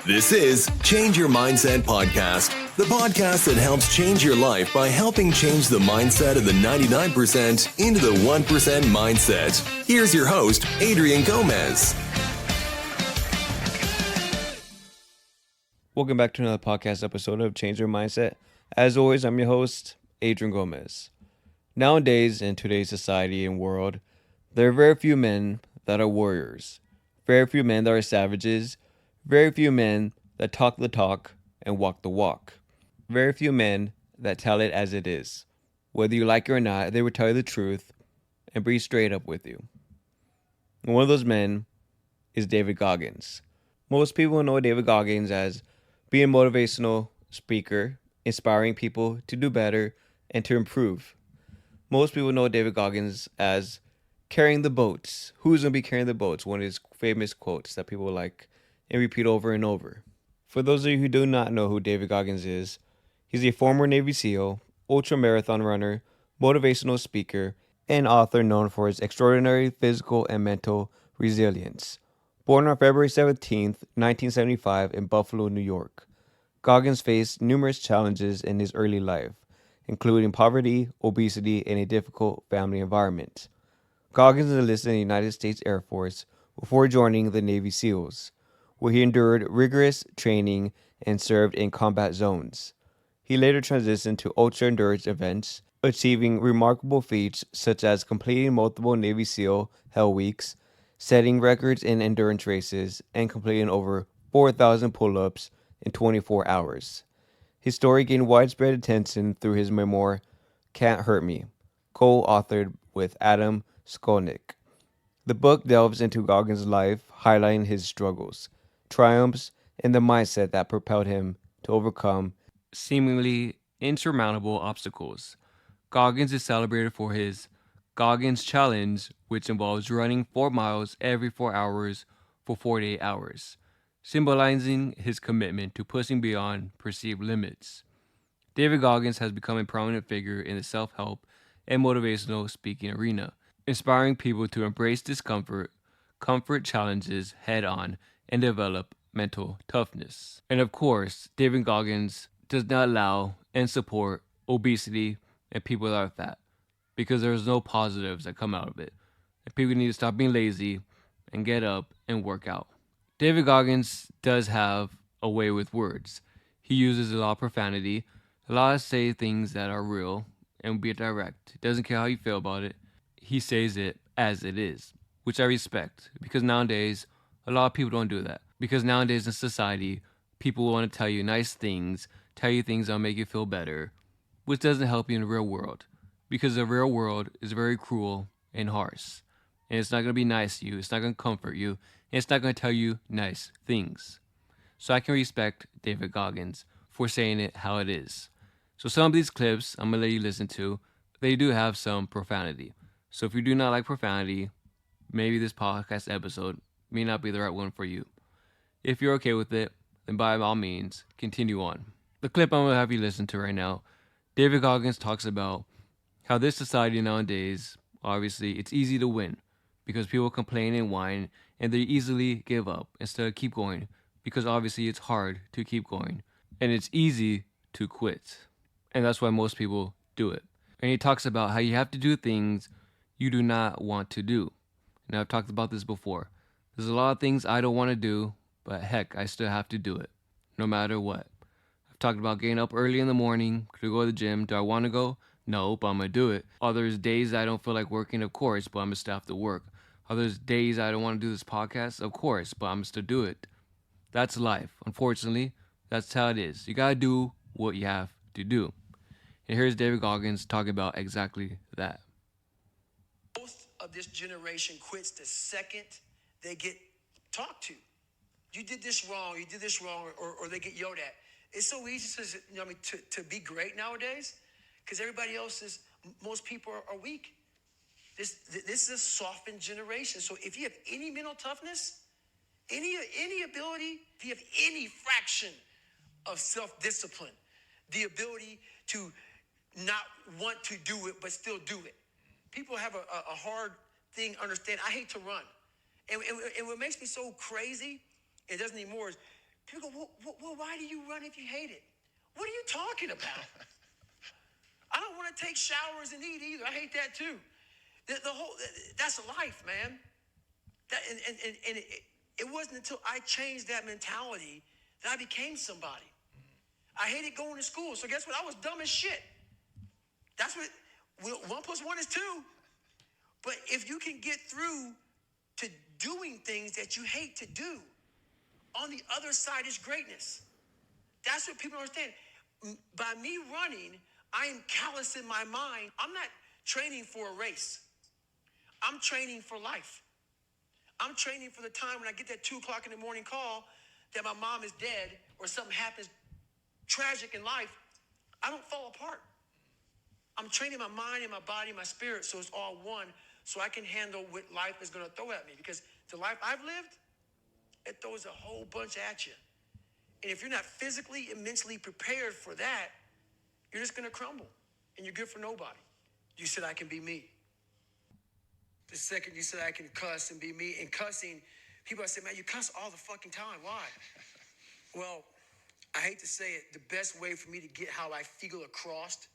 This is Change Your Mindset Podcast, the podcast that helps change your life by helping change the mindset of the 99% into the 1% mindset. Here's your host, Adrian Gomez. Welcome back to another podcast episode of Change Your Mindset. As always, I'm your host, Adrian Gomez. Nowadays, in today's society and world, there are very few men that are warriors, very few men that are savages, very few men that talk the talk and walk the walk, very few men that tell it as it is. Whether you like it or not, they will tell you the truth and be straight up with you. And one of those men is David Goggins. Most people know David Goggins as being a motivational speaker, inspiring people to do better and to improve. Most people know David Goggins as carrying the boats. Who's going to be carrying the boats? One of his famous quotes that people like and repeat over and over. For those of you who do not know who David Goggins is, he's a former Navy SEAL, ultra-marathon runner, motivational speaker, and author known for his extraordinary physical and mental resilience. Born on February 17, 1975 in Buffalo, New York, Goggins faced numerous challenges in his early life, including poverty, obesity, and a difficult family environment. Goggins enlisted in the United States Air Force before joining the Navy SEALs, where he endured rigorous training and served in combat zones. He later transitioned to ultra-endurance events, achieving remarkable feats such as completing multiple Navy SEAL Hell Weeks, setting records in endurance races, and completing over 4,000 pull-ups in 24 hours. His story gained widespread attention through his memoir, Can't Hurt Me, co-authored with Adam Skolnick. The book delves into Goggins' life, highlighting his struggles, triumphs, and the mindset that propelled him to overcome seemingly insurmountable obstacles. Goggins is celebrated for his Goggins Challenge, which involves running 4 miles every 4 hours for 48 hours, symbolizing his commitment to pushing beyond perceived limits. David Goggins has become a prominent figure in the self-help and motivational speaking arena, inspiring people to embrace discomfort, comfort challenges head-on, and develop mental toughness. And of course, David Goggins does not allow and support obesity and people that are fat, because there's no positives that come out of it. And people need to stop being lazy and get up and work out. David Goggins does have a way with words. He uses a lot of profanity, a lot of say things that are real and be direct. He doesn't care how you feel about it. He says it as it is, which I respect, because nowadays a lot of people don't do that. Because nowadays in society, people want to tell you nice things, tell you things that'll make you feel better, which doesn't help you in the real world. Because the real world is very cruel and harsh. And it's not going to be nice to you, it's not going to comfort you, and it's not going to tell you nice things. So I can respect David Goggins for saying it how it is. So some of these clips I'm going to let you listen to, they do have some profanity. So if you do not like profanity, maybe this podcast episode may not be the right one for you. If you're okay with it, then by all means, continue on. The clip I'm going to have you listen to right now, David Goggins talks about how this society nowadays, obviously, it's easy to win because people complain and whine and they easily give up instead of keep going, because obviously it's hard to keep going and it's easy to quit. And that's why most people do it. And he talks about how you have to do things you do not want to do. And I've talked about this before. There's a lot of things I don't want to do, but heck, I still have to do it, no matter what. I've talked about getting up early in the morning to go to the gym. Do I want to go? No, but I'm going to do it. There's days I don't feel like working, of course, but I'm going to still have to work. There's days I don't want to do this podcast, of course, but I'm going to still do it. That's life. Unfortunately, that's how it is. You got to do what you have to do. And here's David Goggins talking about exactly that. Most of this generation quits the second they get talked to. You did this wrong, or they get yelled at. It's so easy to be great nowadays because everybody else is, most people are weak. This is a softened generation. So if you have any mental toughness, any ability, if you have any fraction of self-discipline, the ability to not want to do it but still do it. People have a hard thing understand. I hate to run. And what makes me so crazy, it doesn't anymore, is People go, well, why do you run if you hate it? What are you talking about? I don't want to take showers and eat either. I hate that too. That's life, man. It wasn't until I changed that mentality that I became somebody. I hated going to school. So guess what? I was dumb as shit. That's what, 1 + 1 is 2. But if you can get through to doing things that you hate to do, on the other side is greatness. That's what people don't understand. By me running, I am callous in my mind. I'm not training for a race. I'm training for life. I'm training for the time when I get that 2 o'clock in the morning call that my mom is dead or something happens tragic in life. I don't fall apart. I'm training my mind and my body and my spirit so it's all one, so I can handle what life is going to throw at me. Because the life I've lived, it throws a whole bunch at you. And if you're not physically and mentally prepared for that, you're just going to crumble. And you're good for nobody. You said I can be me. The second you said I can cuss and be me. And cussing, people say, man, you cuss all the fucking time. Why? Well, I hate to say it, the best way for me to get how I feel across,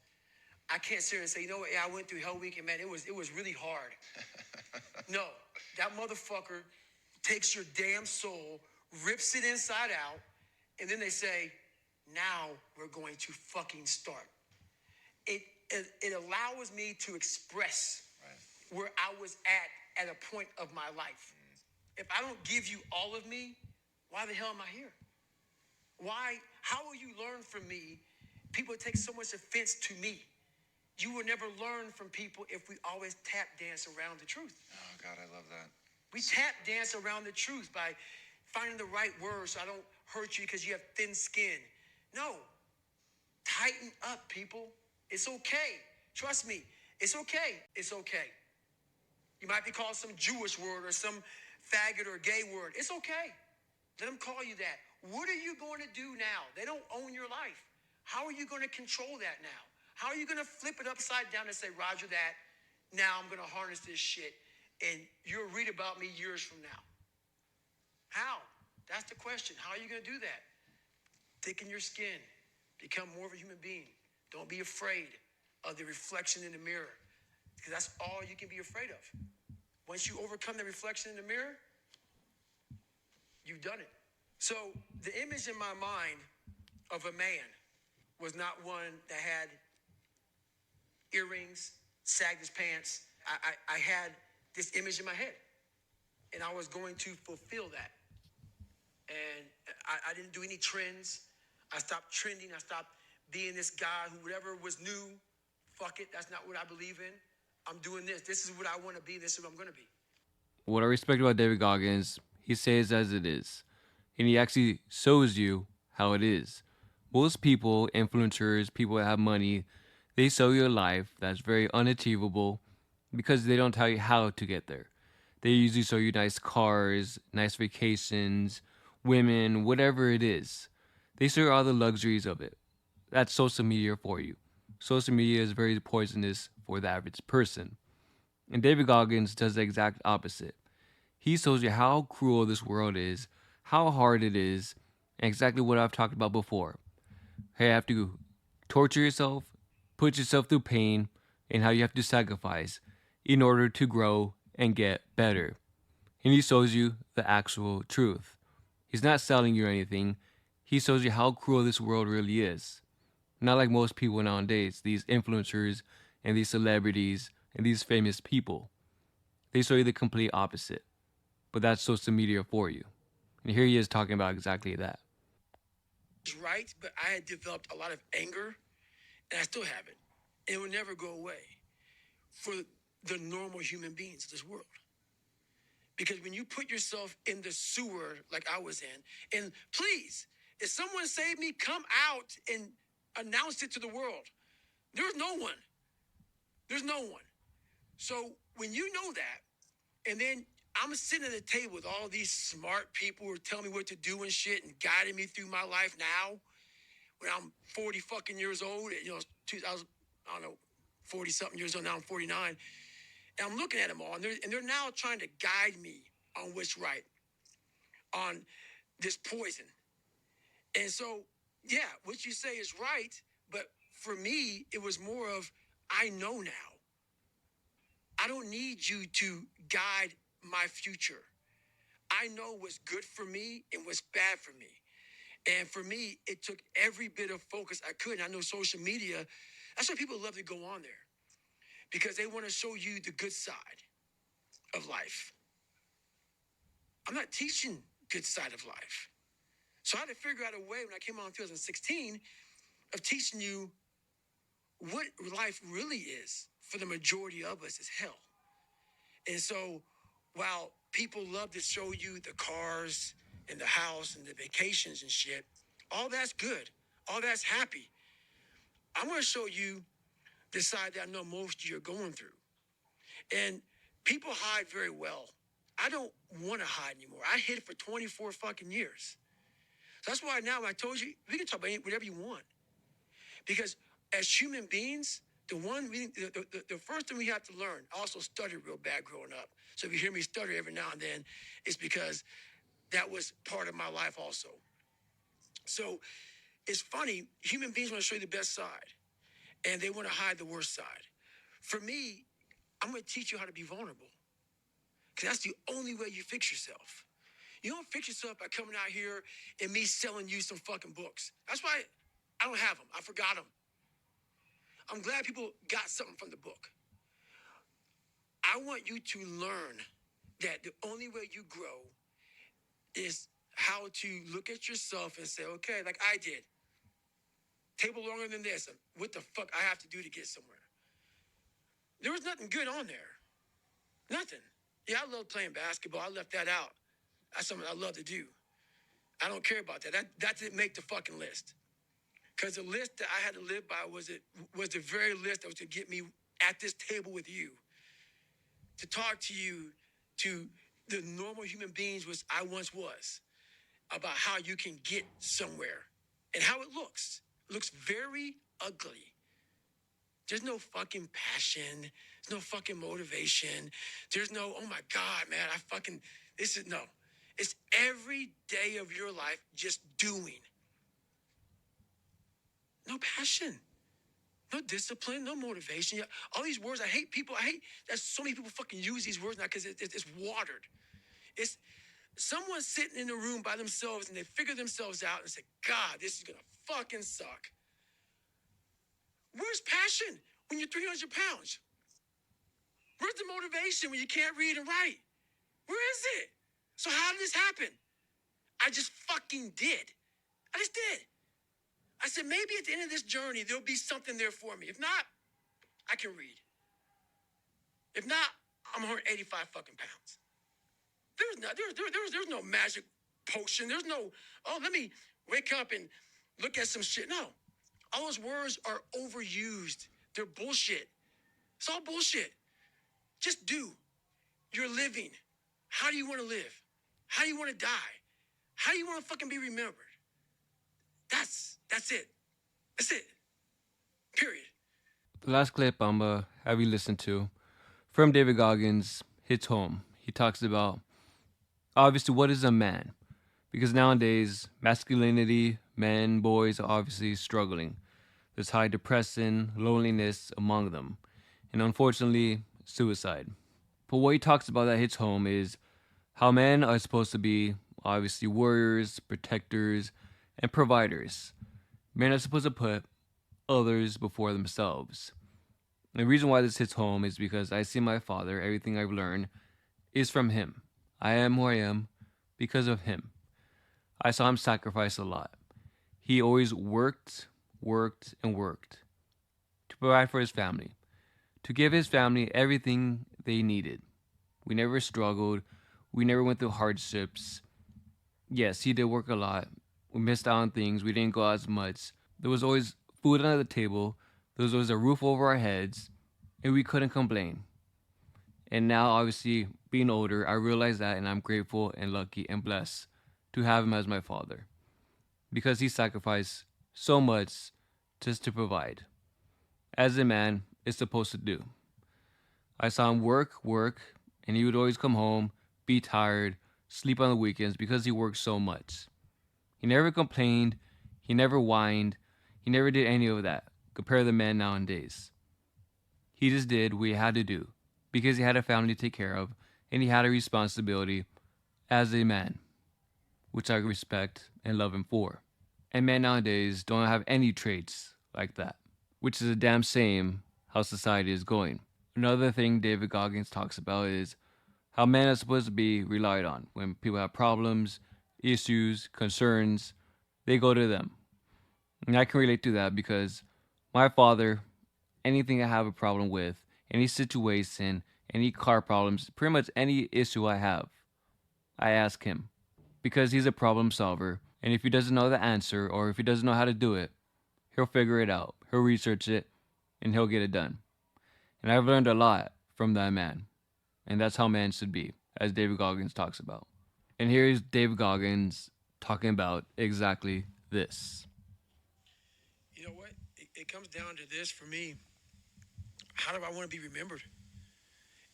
I can't sit here and say, you know what, yeah, I went through Hell Week and man, it was really hard. No, that motherfucker takes your damn soul, rips it inside out, and then they say, now we're going to fucking start. It allows me to express where I was at a point of my life. If I don't give you all of me, why the hell am I here? Why? How will you learn from me? People take so much offense to me. You will never learn from people if we always tap dance around the truth. Oh, God, I love that. We tap dance around the truth by finding the right words so I don't hurt you because you have thin skin. No. Tighten up, people. It's okay. Trust me. It's okay. It's okay. You might be called some Jewish word or some faggot or gay word. It's okay. Let them call you that. What are you going to do now? They don't own your life. How are you going to control that now? How are you going to flip it upside down and say, Roger that, now I'm going to harness this shit, and you'll read about me years from now? How? That's the question. How are you going to do that? Thicken your skin. Become more of a human being. Don't be afraid of the reflection in the mirror, because that's all you can be afraid of. Once you overcome the reflection in the mirror, you've done it. So the image in my mind of a man was not one that had earrings, sagged his pants. I had this image in my head, and I was going to fulfill that. And I didn't do any trends. I stopped trending. I stopped being this guy who whatever was new, fuck it, that's not what I believe in. I'm doing this. This is what I want to be. This is what I'm going to be. What I respect about David Goggins, he says as it is, and he actually shows you how it is. Most people, influencers, people that have money, they show you a life that's very unachievable because they don't tell you how to get there. They usually show you nice cars, nice vacations, women, whatever it is. They show you all the luxuries of it. That's social media for you. Social media is very poisonous for the average person. And David Goggins does the exact opposite. He shows you how cruel this world is, how hard it is, and exactly what I've talked about before. How you have to torture yourself, put yourself through pain, and how you have to sacrifice in order to grow and get better. And he shows you the actual truth. He's not selling you anything. He shows you how cruel this world really is. Not like most people nowadays, these influencers and these celebrities and these famous people. They show you the complete opposite. But that's social media for you. And here he is talking about exactly that. Right, but I had developed a lot of anger, and I still have it. And it will never go away for the normal human beings of this world. Because when you put yourself in the sewer like I was in, and please, if someone saved me, come out and announce it to the world. There's no one. There's no one. So when you know that, and then I'm sitting at a table with all these smart people who are telling me what to do and shit and guiding me through my life now, when I'm 40 fucking years old, 2000, I don't know, 40 something years old, now I'm 49. And I'm looking at them all, and they're now trying to guide me on what's right, on this poison. And so, yeah, what you say is right. But for me, it was more of, I know now. I don't need you to guide my future. I know what's good for me and what's bad for me. And for me, it took every bit of focus I could. And I know social media, that's why people love to go on there, because they want to show you the good side of life. I'm not teaching good side of life. So I had to figure out a way when I came out in 2016 of teaching you what life really is for the majority of us is hell. And so while people love to show you the cars and the house and the vacations and shit, all that's good. All that's happy. I want to show you the side that I know most of you are going through. And people hide very well. I don't want to hide anymore. I hid for 24 fucking years. So that's why now I told you, we can talk about whatever you want. Because as human beings, the first thing we have to learn, I also stuttered real bad growing up. So if you hear me stutter every now and then, it's because that was part of my life also. So it's funny, human beings want to show you the best side, and they want to hide the worst side. For me, I'm going to teach you how to be vulnerable, because that's the only way you fix yourself. You don't fix yourself by coming out here and me selling you some fucking books. That's why I don't have them. I forgot them. I'm glad people got something from the book. I want you to learn that the only way you grow is how to look at yourself and say, okay, like I did. Table longer than this. What the fuck I have to do to get somewhere? There was nothing good on there. Nothing. Yeah, I love playing basketball. I left that out. That's something I love to do. I don't care about that. That didn't make the fucking list. Because the list that I had to live by was the very list that was to get me at this table with you, to talk to you, to the normal human beings which I once was, about how you can get somewhere and how it looks. It looks very ugly. There's no fucking passion. There's no fucking motivation. There's no, oh my God, man, no. It's every day of your life just doing. No passion, no discipline, no motivation. All these words, I hate that so many people fucking use these words now because it's watered. It's someone sitting in a room by themselves and they figure themselves out and say, God, this is going to fucking suck. Where's passion when you're 300 pounds? Where's the motivation when you can't read and write? Where is it? So how did this happen? I just fucking did. I just did. I said, maybe at the end of this journey, there'll be something there for me. If not, I can read. If not, I'm 185 fucking pounds. There's no magic potion. There's no, oh, let me wake up and look at some shit. No. All those words are overused. They're bullshit. It's all bullshit. Just do. You're living. How do you want to live? How do you want to die? How do you want to fucking be remembered? That's it. That's it. Period. The last clip I'm have you listen to from David Goggins hits home. He talks about obviously what is a man, because nowadays masculinity, men, boys are obviously struggling. There's high depression, loneliness among them, and unfortunately suicide. But what he talks about that hits home is how men are supposed to be obviously warriors, protectors, and providers. Men are supposed to put others before themselves. And the reason why this hits home is because I see my father, everything I've learned is from him. I am who I am because of him. I saw him sacrifice a lot. He always worked to provide for his family, to give his family everything they needed. We never struggled. We never went through hardships. Yes, he did work a lot. We missed out on things. We didn't go out as much. There was always food under the table. There was always a roof over our heads, and we couldn't complain. And now, obviously, being older, I realize that, and I'm grateful and lucky and blessed to have him as my father, because he sacrificed so much just to provide, as a man is supposed to do. I saw him work, and he would always come home, be tired, sleep on the weekends because he worked so much. He never complained. He never whined. He never did any of that. Compare the men nowadays. He just did what he had to do because he had a family to take care of and he had a responsibility as a man, which I respect and love him for. And men nowadays don't have any traits like that, which is a damn shame how society is going. Another thing David Goggins talks about is how men are supposed to be relied on. When people have problems, issues, concerns, they go to them. And I can relate to that because my father, anything I have a problem with, any situation, any car problems, pretty much any issue I have, I ask him. Because he's a problem solver, and if he doesn't know the answer or if he doesn't know how to do it, he'll figure it out, he'll research it, and he'll get it done. And I've learned a lot from that man. And that's how men should be, as David Goggins talks about. And here's David Goggins talking about exactly this. You know what? It comes down to this for me. How do I want to be remembered?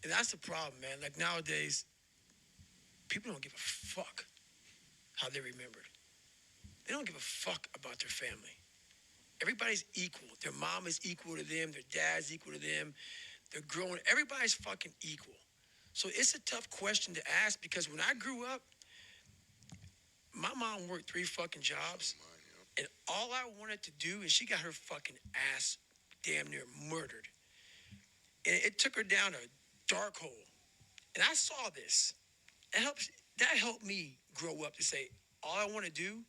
And that's the problem, man. Like nowadays, people don't give a fuck how they're remembered. They don't give a fuck about their family. Everybody's equal. Their mom is equal to them. Their dad's equal to them. They're growing. Everybody's fucking equal. So it's a tough question to ask because when I grew up, my mom worked 3 fucking jobs. And all I wanted to do, and she got her fucking ass damn near murdered. And it took her down a dark hole. And I saw this. That helped me grow up to say, all I want to do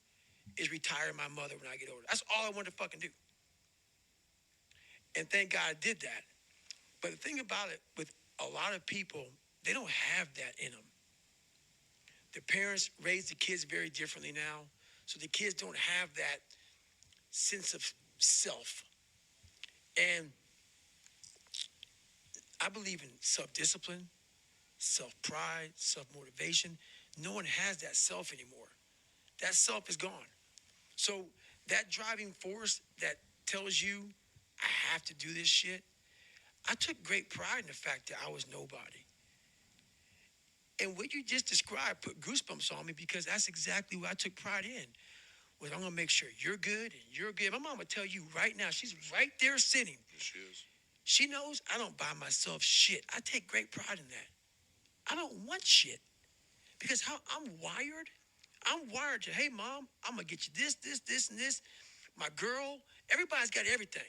is retire my mother when I get older. That's all I want to fucking do. And thank God I did that. But the thing about it, with a lot of people, they don't have that in them. Their parents raise the kids very differently now. So the kids don't have that sense of self. And I believe in self-discipline, self-pride, self-motivation. No one has that self anymore. That self is gone. So that driving force that tells you, I have to do this shit, I took great pride in the fact that I was nobody. And what you just described put goosebumps on me because that's exactly what I took pride in. Was I'm going to make sure you're good and you're good. My mom would tell you right now, she's right there sitting. Yes, she is. She knows I don't buy myself shit. I take great pride in that. I don't want shit. Because how I'm wired to, hey, Mom, I'm going to get you this, and this. My girl, everybody's got everything.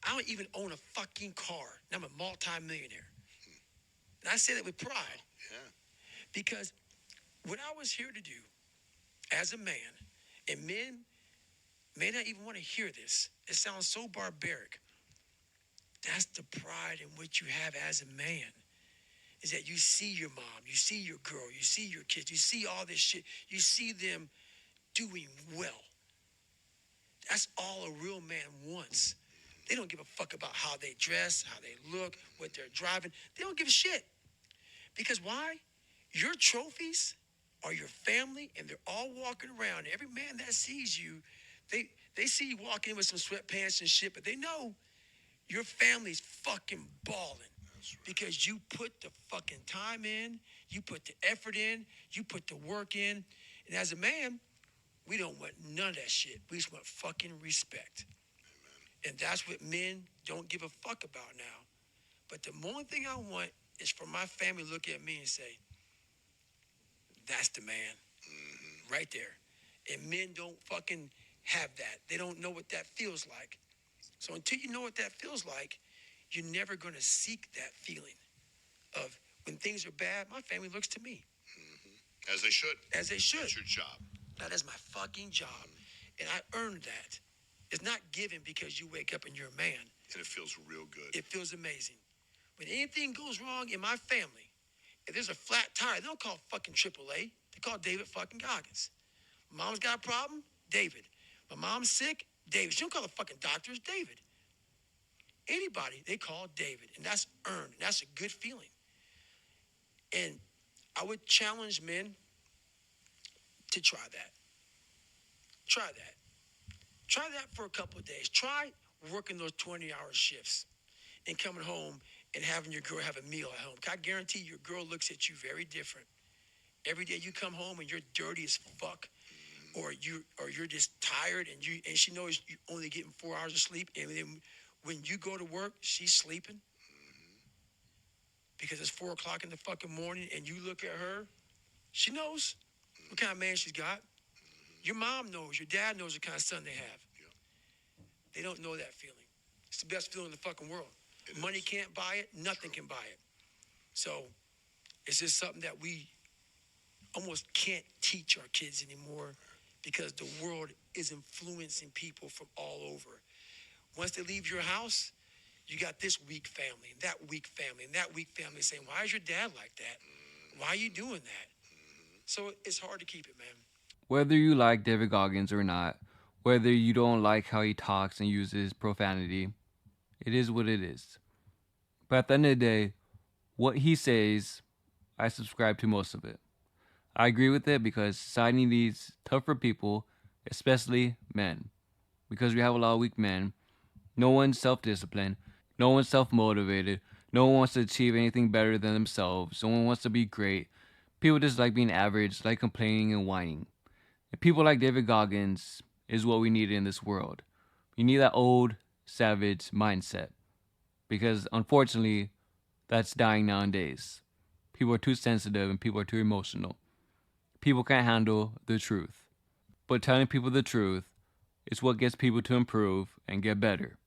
I don't even own a fucking car. And I'm a multi-millionaire. And I say that with pride. Yeah. Because what I was here to do as a man, and men may not even want to hear this. It sounds so barbaric. That's the pride in which you have as a man. Is that you see your mom, you see your girl, you see your kids, you see all this shit. You see them doing well. That's all a real man wants. They don't give a fuck about how they dress, how they look, what they're driving. They don't give a shit. Because why? Your trophies are your family, and they're all walking around. Every man that sees you, they see you walking in with some sweatpants and shit, but they know your family's fucking balling. That's right. Because you put the fucking time in, you put the effort in, you put the work in. And as a man, we don't want none of that shit. We just want fucking respect. Amen. And that's what men don't give a fuck about now. But the only thing I want is for my family to look at me and say, that's the man. Mm-hmm. Right there. And men don't fucking have that. They don't know what that feels like. So until you know what that feels like, you're never going to seek that feeling of when things are bad, my family looks to me. Mm-hmm. As they should. As they should. That's your job. That is my fucking job. Mm-hmm. And I earned that. It's not given because you wake up and you're a man. And it feels real good. It feels amazing. When anything goes wrong in my family, if there's a flat tire, they don't call fucking AAA. They call David fucking Goggins. Mom's got a problem? David. My mom's sick? David. She don't call the fucking doctors. David. Anybody, they call David. And that's earned. And that's a good feeling. And I would challenge men to try that. Try that. Try that for a couple of days. Try working those 20-hour shifts and coming home and having your girl have a meal at home. I guarantee your girl looks at you very different. Every day you come home and you're dirty as fuck, or you're just tired, and she knows you're only getting 4 hours of sleep, and then when you go to work, she's sleeping because it's 4 o'clock in the fucking morning, and you look at her, she knows what kind of man she's got. Your mom knows, your dad knows what kind of son they have. They don't know that feeling. It's the best feeling in the fucking world. Money can't buy it, nothing can buy it. So it's just something that we almost can't teach our kids anymore because the world is influencing people from all over. Once they leave your house, you got this weak family, and that weak family, and that weak family saying, why is your dad like that? Why are you doing that? So it's hard to keep it, man. Whether you like David Goggins or not, whether you don't like how he talks and uses profanity, it is what it is. But at the end of the day, what he says, I subscribe to most of it. I agree with it because society needs tougher people, especially men. Because we have a lot of weak men. No one's self-disciplined. No one's self-motivated. No one wants to achieve anything better than themselves. No one wants to be great. People just like being average, like complaining and whining. And people like David Goggins is what we need in this world. You need that old, savage mindset. Because unfortunately, that's dying nowadays. People are too sensitive and people are too emotional. People can't handle the truth. But telling people the truth is what gets people to improve and get better.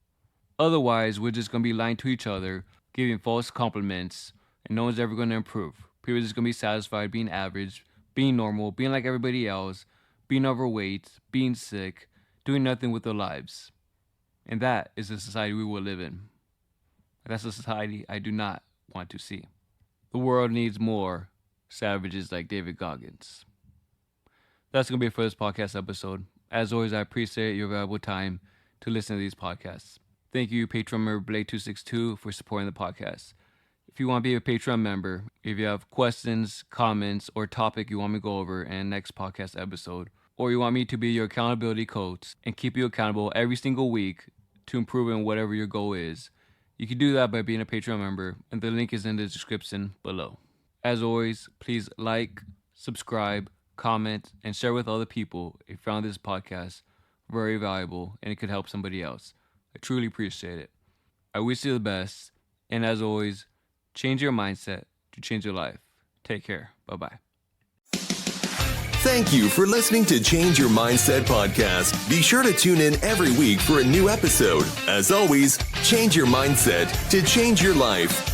Otherwise, we're just going to be lying to each other, giving false compliments, and no one's ever going to improve. People are just going to be satisfied being average, being normal, being like everybody else, being overweight, being sick, doing nothing with their lives. And that is the society we will live in. That's a society I do not want to see. The world needs more savages like David Goggins. That's going to be it for this podcast episode. As always, I appreciate your valuable time to listen to these podcasts. Thank you, Patron member Blade262, for supporting the podcast. If you want to be a Patreon member, if you have questions, comments, or topic you want me to go over in the next podcast episode, or you want me to be your accountability coach and keep you accountable every single week to improve in whatever your goal is, you can do that by being a Patreon member, and the link is in the description below. As always, please like, subscribe, comment, and share with other people if you found this podcast very valuable and it could help somebody else. I truly appreciate it. I wish you the best, and as always, change your mindset to change your life. Take care. Bye-bye. Thank you for listening to Change Your Mindset podcast. Be sure to tune in every week for a new episode. As always, change your mindset to change your life.